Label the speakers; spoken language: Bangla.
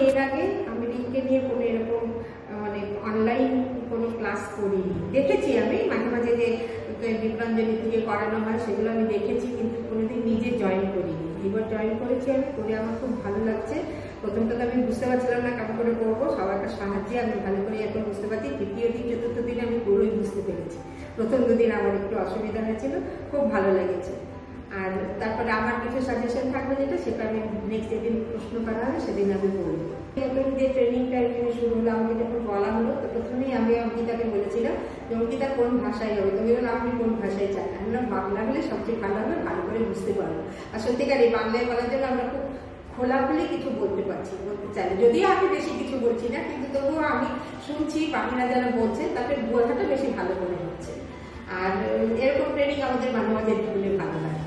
Speaker 1: এর আগে আমি রিংকে নিয়ে কোনো এরকম মানে অনলাইন কোনো ক্লাস করিনি। দেখেছি আমি মাঝে মাঝে যে দীপাঞ্জলি থেকে করানো হয় সেগুলো আমি দেখেছি, কিন্তু কোনোদিন নিজে জয়েন করিনি। এবার জয়েন করেছি আমি, করে আমার খুব ভালো লাগছে। প্রথম কথা আমি বুঝতে পারছিলাম না কেমন করে করবো, সবার সাহায্যে আমি ভালো করে এখন বুঝতে পারছি। তৃতীয় দিন চতুর্থ দিনে আমি পুরোই বুঝতে পেরেছি। প্রথম দুদিন আমার একটু অসুবিধা হয়েছিল, খুব ভালো লেগেছে। আর তারপরে আমার কিছু সাজেশন থাকবে যেটা, সেটা আমি নেক্সট যেদিন প্রশ্ন করা হবে সেদিন আমি বলবো। নতুন যে ট্রেনিংটা এখানে শুরু হলো, আমাকে যখন বলা হলো তো প্রথমেই আমি অঙ্কিতাকে বলেছিলাম যে অঙ্কিতা কোন ভাষায় হবে, তুমি বললাম আপনি কোন ভাষায় চান? আমরা বাংলা হলে সবচেয়ে ভালো হবে, ভালো করে বুঝতে পারবো। আর সত্যিকার এই বাংলায় বলার জন্য আমরা খুব খোলাখুলি কিছু বলতে চাই, যদিও আমি বেশি কিছু বলছি না, কিন্তু তবুও আমি শুনছি বাকিরা যারা বলছে তাদের বোঝাটা বেশি ভালো করে হচ্ছে। আর এরকম ট্রেনিং আমাদের মাঝে মাঝে ভালো লাগে।